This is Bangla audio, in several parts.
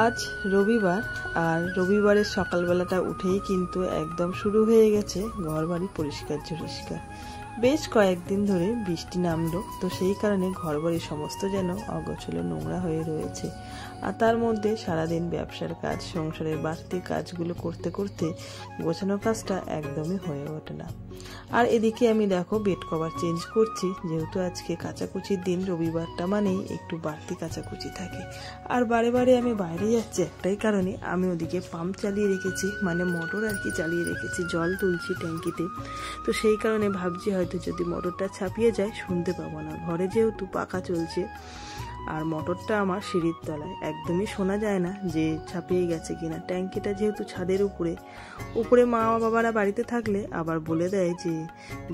আজ রবিবার আর রবিবারের সকালবেলাটা উঠেই কিন্তু একদম শুরু হয়ে গেছে ঘরবাড়ি পরিষ্কার পরিষ্কার। বেশ কয়েকদিন ধরে বৃষ্টি নামলো, তো সেই কারণে ঘরবাড়ি সমস্ত যেন অগোছালো নোংরা হয়ে রয়েছে। আর তার মধ্যে সারাদিন ব্যবসার কাজ, সংসারের বাড়তি কাজগুলো করতে করতে গোছানো কাজটা একদমই হয়ে ওঠে না। আর এদিকে আমি দেখো বেড কভার চেঞ্জ করছি, যেহেতু আজকে কাচাকুচির দিন, রবিবারটা মানেই একটু বাড়তি কাচাকুচি থাকে। আর বারে বারে আমি বাইরে যাচ্ছি একটাই কারণে, আমি ওদিকে পাম্প চালিয়ে রেখেছি, মানে মোটর আর কি চালিয়ে রেখেছি, জল তুলছি ট্যাঙ্কিতে। তো সেই কারণে ভাবছি হয়তো যদি মোটরটা ছাপিয়ে যায় শুনতে পাবো না। ঘরে যেহেতু পাখা চলছে আর মোটরটা আমার সিঁড়ির তলায়, একদমই শোনা যায় না যে ছাপিয়ে গেছে কিনা। ট্যাঙ্কিটা যেহেতু ছাদের উপরে মা বাবারা বাড়িতে থাকলে আবার বলে দেয় যে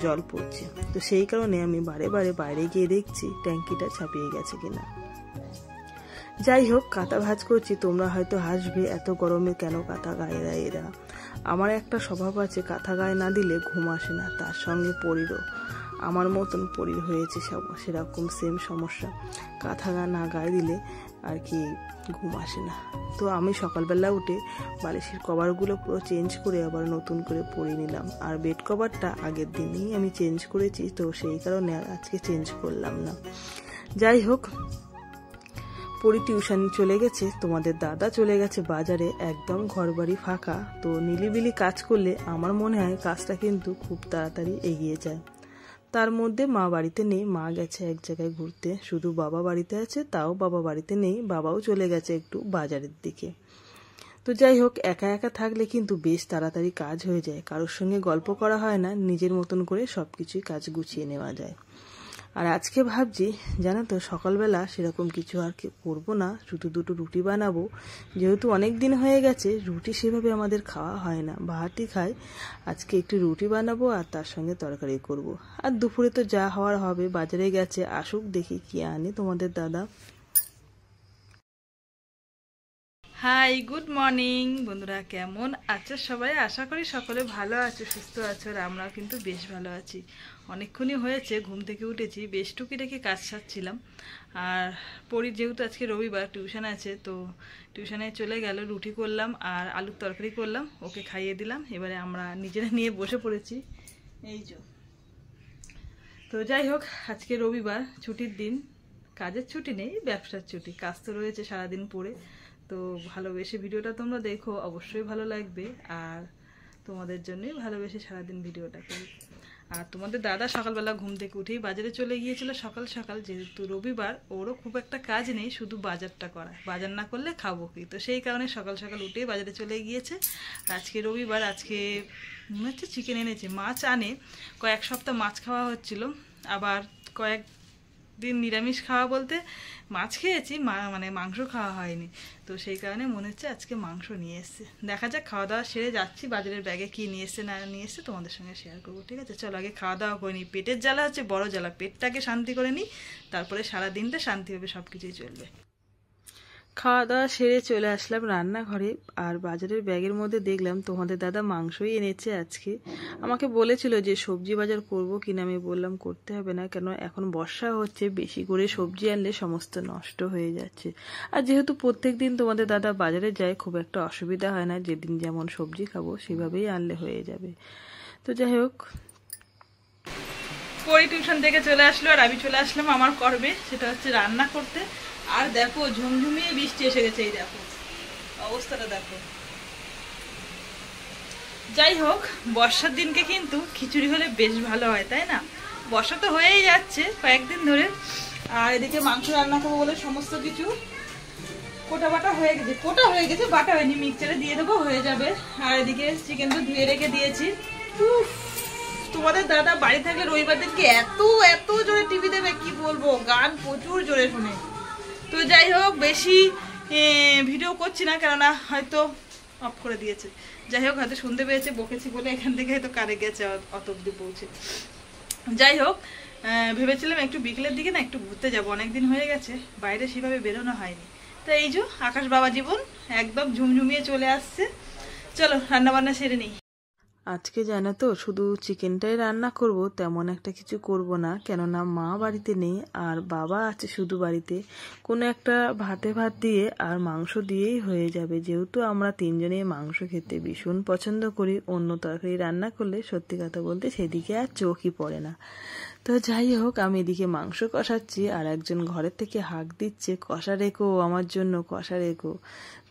জল পড়ছে, তো সেই কারণে আমি বারে বারে বাইরে গিয়ে দেখছি ট্যাঙ্কিটা ছাপিয়ে গেছে কিনা। যাই হোক, কাঁথা ভাঁজ করছি। তোমরা হয়তো হাসবে, এত গরমে কেন কাঁথা গায়ে দেয় এরা। আমার একটা স্বভাব আছে, কাঁথা গায়ে না দিলে ঘুম আসে না। তার সঙ্গে পরিরও আমার মতন পরির হয়েছে সেরকম সেম সমস্যা, কাঁথা না গায়ে দিলে আর কি ঘুম আসে না। তো আমি সকালবেলা উঠে বালিশের কভারগুলো পুরো চেঞ্জ করে আবার নতুন করে পরে নিলাম। আর বেড কভারটা আগের দিনই আমি চেঞ্জ করেছি, তো সেই কারণে আর আজকে চেঞ্জ করলাম না। যাই হোক, পরি টিউশন চলে গেছে, তোমাদের দাদা চলে গেছে বাজারে, একদম ঘরবাড়ি ফাঁকা। তো নিলিবিলি কাজ করলে আমার মনে হয় কাজটা কিন্তু খুব তাড়াতাড়ি এগিয়ে যায়। তার মধ্যে মা বাড়িতে নেই, মা গেছে এক জায়গায় ঘুরতে, শুধু বাবা বাড়িতে আছে, তাও বাবা বাড়িতে নেই, বাবাও চলে গেছে একটু বাজারের দিকে। তো যাই হোক, একা একা থাকলে কিন্তু বেশ তাড়াতাড়ি কাজ হয়ে যায়, কারোর সঙ্গে গল্প করা হয় না, নিজের মতন করে সবকিছুই কাজ গুছিয়ে নেওয়া যায়। আর আজকে ভাবছি জানো তো, সকালবেলা সেরকম কিছু আর করবো না, শুধু দুটো রুটি বানাবো। যেহেতু অনেক দিন হয়ে গেছে রুটি সেভাবে আমাদের খাওয়া হয় না, ভাতই খাই। আজকে একটু রুটি বানাবো আর তার সঙ্গে তরকারি করব। আর দুপুরে তো যা হওয়ার হবে, বাজারে গেছে, আসুক দেখি কি আনে তোমাদের দাদা। হাই, গুড মর্নিং বন্ধুরা, কেমন আছো সবাই? আশা করি সকলে ভালো আছো, সুস্থ আছো। আর আমরাও কিন্তু বেশ ভালো আছি। অনেকক্ষণই হয়েছে ঘুম থেকে উঠেছি, বেশ টুকিটাকি কাজ সারছিলাম। আর পরীর যেহেতু আজকে রবিবার টিউশন আছে, তো টিউশনে চলে গেল। রুটি করলাম আর আলুর তরকারি করলাম, ওকে খাইয়ে দিলাম। এবারে আমরা নিজেরা নিয়ে বসে পড়েছি, এই যে। তো যাই হোক, আজকে রবিবার, ছুটির দিন, কাজের ছুটি নেই, ব্যবসার ছুটি। কাজ তো রয়েছে সারাদিন পরে। তো ভালোবেসে ভিডিওটা তোমরা দেখো, অবশ্যই ভালো লাগবে। আর তোমাদের জন্যই ভালোবেসে সারাদিন ভিডিওটা করি। আর তোমাদের দাদা সকালবেলা ঘুম থেকে উঠেই বাজারে চলে গিয়েছিল সকাল সকাল, যেহেতু রবিবার, ওরও খুব একটা কাজ নেই, শুধু বাজারটা করা। বাজার না করলে খাবো কি, তো সেই কারণে সকাল সকাল উঠেই বাজারে চলে গিয়েছে। আজকে রবিবার, আজকে মনে হচ্ছে চিকেন এনেছে, মাছ আনে। কয়েক সপ্তাহ মাছ খাওয়া হচ্ছিল, আবার কয়েকদিন নিরামিষ খাওয়া বলতে মাছ খেয়েছি, মানে মাংস খাওয়া হয়নি। তো সেই কারণে মনে হচ্ছে আজকে মাংস নিয়ে এসছে। দেখা যাক, খাওয়া দাওয়া সেরে যাচ্ছি, বাজারের ব্যাগে কি নিয়ে এসছে না নিয়ে এসছে তোমাদের সঙ্গে শেয়ার করবো, ঠিক আছে? চলো আগে খাওয়া দাওয়া করে নিই। পেটের জ্বালা হচ্ছে বড় জ্বালা, পেটটাকে শান্তি করে নিই, তারপরে সারাদিনটা শান্তি হবে, সব কিছুই চলবে। খাওয়া দাওয়া সেরে চলে আসলাম রান্নাঘরে। আর বাজারের ব্যাগের মধ্যে দেখলাম তোমাদের দাদা মাংসই এনেছে আজকে। আমাকে বলেছিল যে সবজি বাজার করব কিনা, আমি বললাম করতে হবে না, কেন এখন বর্ষা হচ্ছে, বেশি করে সবজি আনলে সমস্ত নষ্ট হয়ে যাচ্ছে। আর যেহেতু প্রত্যেক দিন তোমাদের দাদা বাজারে যায়, খুব একটা অসুবিধা হয় না, যেদিন যেমন সবজি খাবো সেভাবেই আনলে হয়ে যাবে। তো যাই হোক, পরে টিউশন থেকে চলে আসলো আর আমি চলে আসলাম আমার কর্মে, সেটা হচ্ছে রান্না করতে। আর দেখো, ঝুমঝুমিয়ে বৃষ্টি এসে গেছে, এই দেখো অবস্থাটা দেখো। যাই হোক, বর্ষার দিনকে কিন্তু খিচুড়ি হলে বেশ ভালো হয়, তাই না? বর্ষা তো হয়েই যাচ্ছে কয়েকদিন ধরে। আর এদিকে মাংস রান্না করবো বলে সমস্ত কিছু কোটা বাটা হয়ে গেছে, বাটা হয়নি, মিক্সচারে দিয়ে দেবো, হয়ে যাবে। আর এদিকে চিকেন তো ধুয়ে রেখে দিয়েছি। তোমাদের দাদা বাড়ি থাকলে রবিবার দিনকে এত এত জোরে টিভি দেবে, কি বলবো, গান প্রচুর জোরে শুনে। তো যাই হোক, বেশি ভিডিও করছি না, কেননা হয়তো অফ করে দিয়েছে। যাই হোক, হয়তো শুনতে পেয়েছে, বকেছি বলে এখান থেকে হয়তো কারে গেছে অত অব্দি পৌঁছে। যাই হোক, ভেবেছিলাম একটু বিকেলের দিকে না একটু ঘুরতে যাবো, অনেকদিন হয়ে গেছে বাইরে সেভাবে বেরোনো হয়নি। তো এই যে আকাশ বাবা জীবন একদম ঝুমঝুমিয়ে চলে আসছে। চলো রান্না বান্না সেরে নিই। আজকে জানো তো শুধু চিকেনটাই রান্না করব, তেমন একটা কিছু করব না, কেননা মা বাড়িতে নেই আর বাবা আছে শুধু বাড়িতে। কোনো একটা ভাতে ভাত দিয়ে আর মাংস দিয়েই হয়ে যাবে, যেহেতু আমরা তিনজনেই মাংস খেতে ভীষণ পছন্দ করি। অন্য তরকারি রান্না করলে সত্যি কথা বলতে সেদিকে আর চোখই পড়ে না। তো যাই হোক, আমি এদিকে মাংস কষাচ্ছি আর একজন ঘরের থেকে হাঁক দিচ্ছে, কষা রেখো আমার জন্য, কষা রেখো।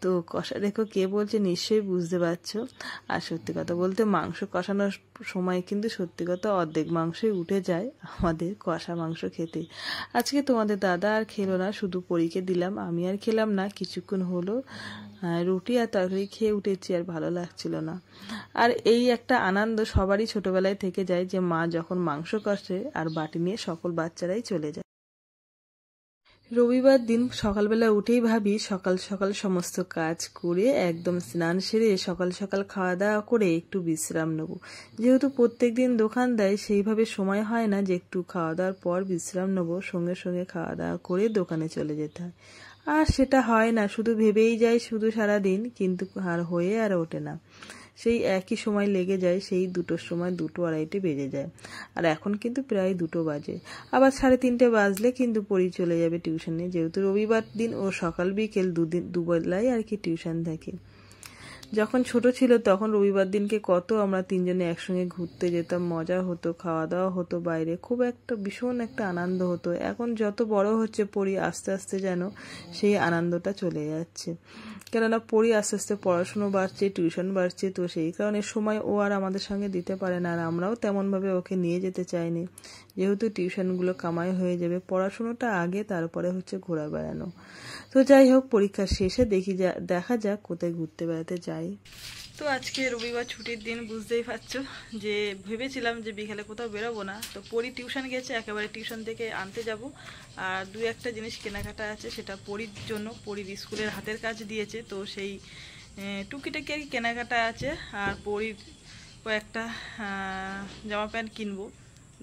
তো কষা রেখো কে বলছে নিশ্চয়ই বুঝতে পারছো। আর সত্যি কথা বলতে মাংস কষানোর সময় কিন্তু সত্যি কথা অর্ধেক মাংসই উঠে যায় আমাদের কষা মাংস খেতে। আজকে তোমাদের দাদা আর খেলো না, শুধু পরীকে দিলাম, আমি আর খেলাম না। কিছুক্ষণ হলো রুটি আর তরকারি খেয়ে উঠেছি, আর ভালো লাগছিল না। আর এই একটা আনন্দ সবারই ছোটবেলায় থেকে যায় যে মা যখন মাংস কষে আর বাটি নিয়ে সকল বাচ্চারাই চলে যায়। রবিবার দিন সকালবেলা উঠেই ভাবি সকাল সকাল সমস্ত কাজ করে একদম স্নান সেরে সকাল সকাল খাওয়া দাওয়া করে একটু বিশ্রাম নেব। যেহেতু প্রত্যেক দিন দোকান দেয়, সেইভাবে সময় হয় না যে একটু খাওয়া দাওয়ার পর বিশ্রাম নেব, সঙ্গে সঙ্গে খাওয়া দাওয়া করে দোকানে চলে যেতে হয়। আর সেটা হয় না, শুধু ভেবেই যাই শুধু সারাদিন, কিন্তু আর হয়ে আর ওঠে না। সেই একই সময় লেগে যায়, সেই 2টোর সময় 2টো আড়াইটে বেজে যায়। আর এখন কিন্তু প্রায় 2টো বাজে, আবার 3:30 বাজলে কিন্তু পড়ি চলে যাবে টিউশনে, যেহেতু রবিবার দিন ও সকাল বিকেল দুবেলাই আর কি টিউশন থাকে। যখন ছোট ছিল তখন রবিবার দিনকে কত আমরা তিনজনে একসঙ্গে ঘুরতে যেতাম, মজা হতো, খাওয়া দাওয়া হতো বাইরে, খুব একটা ভীষণ একটা আনন্দ হতো। এখন যত বড় হচ্ছে পড়ি আস্তে আস্তে যেন সেই আনন্দটা চলে যাচ্ছে, কেননা পড়ি আস্তে আস্তে পড়াশুনো বাড়ছে, টিউশন বাড়ছে, তো সেই কারণে সময় ও আর আমাদের সঙ্গে দিতে পারে না। আর আমরাও তেমনভাবে ওকে নিয়ে যেতে চাইনি, যেহেতু টিউশনগুলো কামাই হয়ে যাবে, পড়াশুনোটা আগে, তারপরে হচ্ছে ঘোরা বেড়ানো। তো যাই হোক, পরীক্ষার শেষে দেখা যাক কোথায় ঘুরতে বেড়াতে যাই। তো আজকে রবিবার ছুটির দিন, বুঝতেই পারছো যে ভেবেছিলাম যে বিকেলে কোথাও বেরোবো না, তো পড়ি টিউশন গেছে, একেবারে টিউশন থেকে আনতে যাব। আর 2-1টা জিনিস কেনাকাটা আছে, সেটা পড়ির জন্য, পড়ির স্কুলের হাতের কাজ দিয়েছে, তো সেই টুকিটাকি আর কি কেনাকাটা আছে। আর পড়ির কয়েকটা জামা প্যান্ট কিনবো,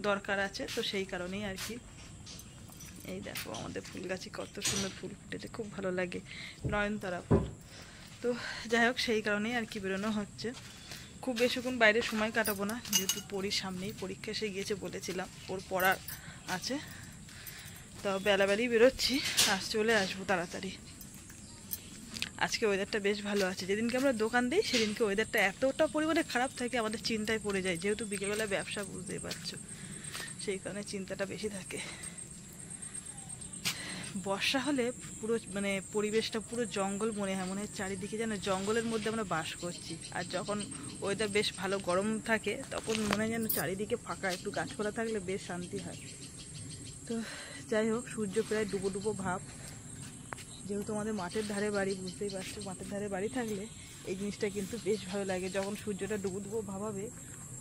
দরকার আছে, তো সেই কারণেই আর কি। এই দেখো আমাদের ফুল গাছে কত সুন্দর ফুল ফুটেছে, খুব ভালো লাগে, নয়নতারা ফুল। তো যাই হোক, সেই কারণেই আর কি বেরোনো হচ্ছে। খুব বেশিক্ষণ বাইরে সময় কাটাবো না, যেহেতু পড়ির সামনেই পরীক্ষা এসে গিয়েছে, বলেছিলাম ওর পড়ার আছে, তো বেলাবেলি বেরোচ্ছি, আর চলে আসবো তাড়াতাড়ি। আজকে ওয়েদারটা বেশ ভালো আছে, যেদিনকে আমরা দোকান দিই সেদিনকে ওয়েদারটা এতটা পরিমাণে খারাপ থাকে, আমাদের চিন্তায় পড়ে যায়, যেহেতু বিকেলবেলা ব্যবসা, বুঝতেই পারছো, সেই কারণে চিন্তাটা বেশি থাকে। বর্ষা হলে পুরো মানে পরিবেশটা পুরো জঙ্গল মনে হয়, মনে হয় চারিদিকে যেন জঙ্গলের মধ্যে আমরা বাস করছি। আর যখন ওয়েদার বেশ ভালো গরম থাকে তখন মনে হয় যেন চারিদিকে ফাঁকা, একটু গাছপালা থাকলে বেশ শান্তি হয়। তো যাই হোক, সূর্য প্রায় ডুবো ডুবো ভাব, যেহেতু আমাদের মাঠের ধারে বাড়ি, বুঝতেই পারছো, মাঠের ধারে বাড়ি থাকলে এই জিনিসটা কিন্তু বেশ ভালো লাগে। যখন সূর্যটা ডুবো ডুবো ভাব হবে,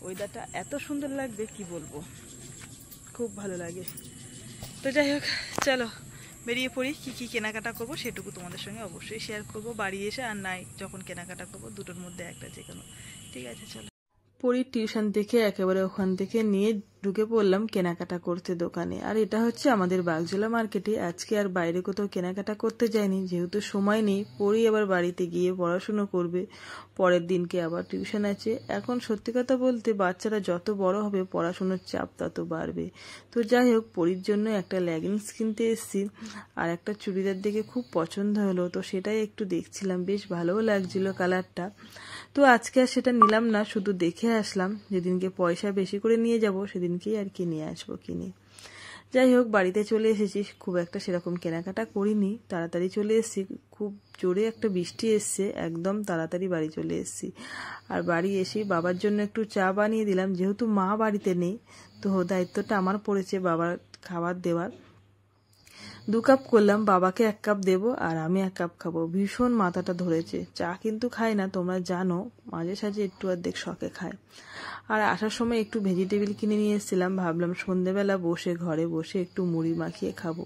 ওয়েদারটা এত সুন্দর লাগবে কি বলবো, খুব ভালো লাগে। তো যাই হোক, চলো বেরিয়ে পড়ি। কী কী কেনাকাটা করবো সেটুকু তোমাদের সঙ্গে অবশ্যই শেয়ার করবো, বাড়ি এসে আর নাই যখন কেনাকাটা করবো, দুটোর মধ্যে একটা যে কোনো। ঠিক আছে, চলো। পড়ি টিউশন থেকে একেবারে ওখান থেকে নিয়ে ঢুকে পড়লাম কেনাকাটা করতে দোকানে। আর এটা হচ্ছে আমাদের বাগজোলা মার্কেটে। আজকে আর বাইরে কোথাও কেনাকাটা করতে যাইনি, যেহেতু সময় নেই। পড়ি আবার বাড়িতে গিয়ে পড়াশুনো করবে, পরের দিনকে আবার টিউশন আছে। এখন সত্যি কথা বলতে বাচ্চারা যত বড় হবে পড়াশুনোর চাপ তত বাড়বে। তো যাই হোক, পড়ির জন্য একটা লেগিংস কিনতে এসেছি, আর একটা চুড়িদার দেখে খুব পছন্দ হলো, তো সেটাই একটু দেখছিলাম, বেশ ভালোও লাগছিল কালারটা। তো আজকে আর সেটা নিলাম না, শুধু দেখে আসলাম, যেদিনকে পয়সা বেশি করে নিয়ে যাব সেদিনকেই আর কি নিয়ে আসবো কিনে। যাই হোক, বাড়িতে চলে এসেছি, খুব একটা সেরকম কেনাকাটা করিনি, তাড়াতাড়ি চলে এসেছি। খুব জোরে একটা বৃষ্টি এসছে, একদম তাড়াতাড়ি বাড়ি চলে এসেছি। আর বাড়ি এসে বাবার জন্য একটু চা বানিয়ে দিলাম, যেহেতু মা বাড়িতে নেই, তো দায়িত্বটা আমার পড়েছে বাবার খাবার দেওয়ার। 2 কাপ করলাম, বাবাকে 1 কাপ দেবো আর আমি 1 কাপ খাবো। ভীষণ মাথাটা ধরেছে, চা কিন্তু খাই না, তোমরা জানো, মাঝে সাঝে একটু অর্ধেক শখে খায়। আর আসার সময় একটু ভেজিটেবিল কিনে নিয়ে এসেছিলাম, ভাবলাম সন্ধেবেলা বসে ঘরে বসে একটু মুড়ি মাখিয়ে খাবো।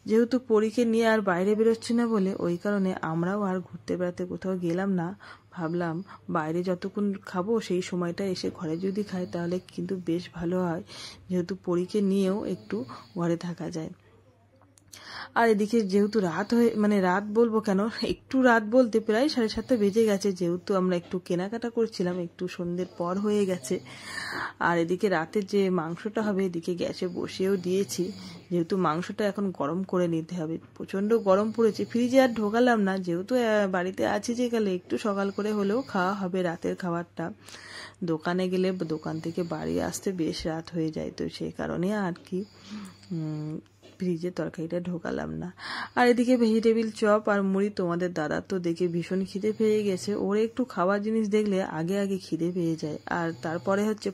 যেহেতু পরীকে নিয়ে আর বাইরে বেরোচ্ছি না বলে, ওই কারণে আমরাও আর ঘুরতে বেড়াতে কোথাও গেলাম না। ভাবলাম বাইরে যতক্ষণ খাবো সেই সময়টা এসে ঘরে যদি খাই তাহলে কিন্তু বেশ ভালো হয়, যেহেতু পরীকে নিয়েও একটু ঘরে থাকা যায়। আর এদিকে যেহেতু রাত হয়ে রাত বলবো কেন, একটু রাত বলতে প্রায় 7:30 বেজে গেছে, যেহেতু আমরা একটু কেনাকাটা করছিলাম, একটু সন্ধ্যের পর হয়ে গেছে। আর এদিকে রাতের যে মাংসটা হবে এদিকে গ্যাসে বসিয়েও দিয়েছি, যেহেতু মাংসটা এখন গরম করে নিতে হবে। প্রচণ্ড গরম পড়েছে, ফ্রিজে আর ঢোকালাম না, যেহেতু বাড়িতে আছি যে গেলে একটু সকাল করে হলেও খাওয়া হবে রাতের খাবারটা। দোকানে গেলে দোকান থেকে বাড়ি আসতে বেশ রাত হয়ে যায়, তো সেই কারণে আর কি ফ্রিজে তরকারিটা ঢোকালাম না। আর এদিকে ভেজিটেবিল চপ আর মুড়ি, তোমাদের দাদা তো দেখে ভীষণ খিদে পেয়ে গেছে, ওর একটু খাওয়ার জিনিস দেখলে আগে আগে খিদে পেয়ে যায়। আর তারপরে হচ্ছে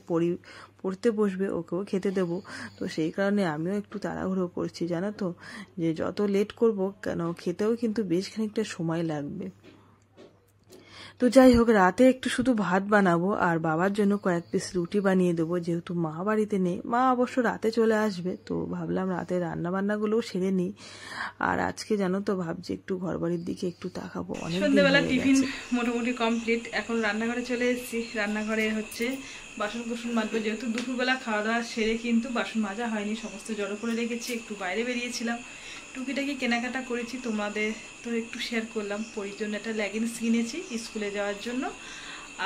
পড়তে বসবে, ওকেও খেতে দেবো, তো সেই কারণে আমিও একটু তাড়াহুড়ো করছি, জানো তো, যে যত লেট করব কেন খেতেও কিন্তু বেশ খানিকটা সময় লাগবে। তো যাই হোক, রাতে একটু শুধু ভাত বানাবো আর বাবার জন্য কয়েক পিস রুটি বানিয়ে দেবো, যেহেতু মা বাড়িতে নেই, মা অবশ্য রাতে চলে আসবে, তো ভাবলাম রাতে রান্না বান্নাগুলোও সেরে নিই। আর আজকে জানো তো ভাবছি একটু ঘরবাড়ির দিকে একটু তাকাবো। সন্ধ্যেবেলা টিফিন মোটামুটি কমপ্লিট, এখন রান্নাঘরে চলে এসেছি। রান্নাঘরে হচ্ছে বাসন কুসন মাজবো, যেহেতু দুপুরবেলা খাওয়া দাওয়া সেরে কিন্তু বাসন মাজা হয়নি, সমস্ত জড়ো করে রেখেছি। একটু বাইরে বেরিয়েছিলাম, টুকিটাকি কেনাকাটা করেছি, তোমাদের তো একটু শেয়ার করলাম। পরির জন্য একটা লেগিংস কিনেছি স্কুলে যাওয়ার জন্য,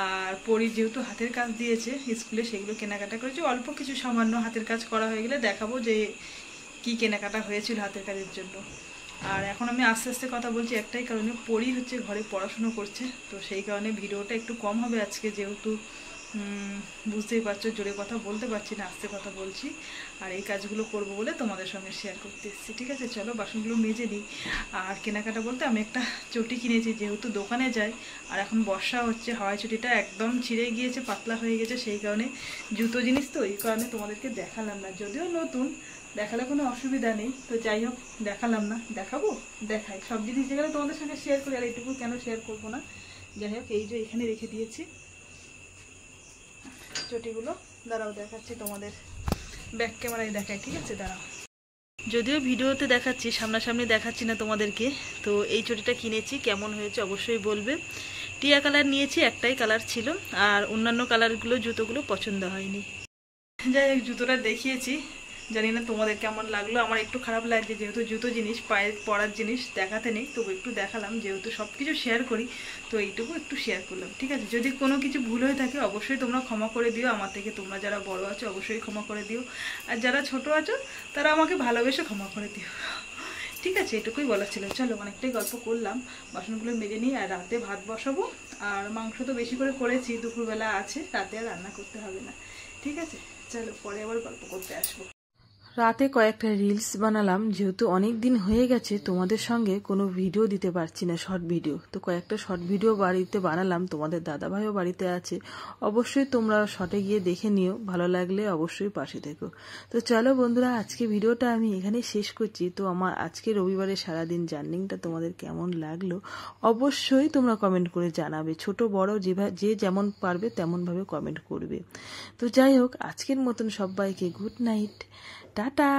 আর পরি যেহেতু হাতের কাজ দিয়েছে স্কুলে, সেগুলো কেনাকাটা করেছি। অল্প কিছু সামান্য হাতের কাজ করা হয়ে গেলে দেখাবো যে কি কেনাকাটা হয়েছিল হাতের কাজের জন্য। আর এখন আমি আস্তে আস্তে কথা বলছি একটাই কারণে, পরি হচ্ছে ঘরে পড়াশুনো করছে, তো সেই কারণে ভিডিওটা একটু কম হবে আজকে, যেহেতু বুঝতেই পারছো জোরে কথা বলতে পারছি না, আস্তে কথা বলছি। আর এই কাজগুলো করব বলে তোমাদের সঙ্গে শেয়ার করতে এসেছি। ঠিক আছে, চলো বাসনগুলো মেজে নিই। আর কেনাকাটা বলতে আমি একটা চটি কিনেছি, যেহেতু দোকানে যাই, আর এখন বর্ষা হচ্ছে, হাওয়াই চটিটা একদম ছিঁড়ে গিয়েছে, পাতলা হয়ে গেছে, সেই কারণে জুতো জিনিস তো এই কারণে তোমাদেরকে দেখালাম না, যদিও নতুন, দেখালে কোনো অসুবিধা নেই। তো যাই হোক, দেখালাম না, দেখাবো, দেখাই সব জিনিস যেগুলো তোমাদের সঙ্গে শেয়ার করি, আর এইটুকু কেন শেয়ার করবো না। যাই হোক, এই যে এখানে রেখে দিয়েছি চটিগুলো, দাঁড়াও দেখাচ্ছি তোমাদের, ব্যাক ক্যামেরায় দেখাই, ঠিক আছে দাঁড়াও। যদিও ভিডিওতে দেখাচ্ছি, সামনাসামনি দেখাচ্ছি না তোমাদেরকে। তো এই চটিটা কিনেছি, কেমন হয়েছে অবশ্যই বলবে। টিয়া কালার নিয়েছি, একটাই কালার ছিল, আর অন্যান্য কালারগুলো জুতোগুলো পছন্দ হয়নি। যাই হোক, জুতোটা দেখিয়েছি, জানি না তোমাদের কেমন লাগলো। আমার একটু খারাপ লাগছে, যেহেতু জুতো জিনিস, পায়ে পরার জিনিস দেখাতে নেই, তবু একটু দেখালাম, যেহেতু সব কিছু শেয়ার করি তো এইটুকু একটু শেয়ার করলাম। ঠিক আছে, যদি কোনো কিছু ভুল হয়ে থাকে অবশ্যই তোমরা ক্ষমা করে দিও, আমার থেকে তোমরা যারা বড় আছো অবশ্যই ক্ষমা করে দিও, আর যারা ছোট আছো তারা আমাকে ভালোবেসে ক্ষমা করে দিও। ঠিক আছে, এটুকুই বলার ছিল। চলো, অনেকটাই গল্প করলাম, বাসনগুলো মেজে নিই, আর রাতে ভাত বসাবো। আর মাংস তো বেশি করে করেছি, দুপুরবেলা আছে, রাতে আর রান্না করতে হবে না। ঠিক আছে, চলো পরে আবার গল্প করতে আসবো। রাতে কয়েকটা রিলস বানালাম, যেহেতু অনেক দিন হয়ে গেছে তোমাদের সঙ্গে কোনো ভিডিও দিতে পারছি না, শর্ট ভিডিও, তো কয়েকটা শর্ট ভিডিও বাড়িতে বানালাম, তোমাদের দাদাভাইও বাড়িতে আছে, অবশ্যই তোমরা শর্টে গিয়ে দেখে নিও, ভালো লাগলে অবশ্যই পাশে থেকো। তো চলো বন্ধুরা, আজকে ভিডিওটা আমি এখানে শেষ করছি। তো আমার আজকে রবিবারের সারাদিন জার্নিংটা তোমাদের কেমন লাগলো অবশ্যই তোমরা কমেন্ট করে জানাবে, ছোট বড় যে যেমন পারবে তেমনভাবে কমেন্ট করবে। তো যাই হোক, আজকের মতন সবাইকে গুড নাইট, টাটা।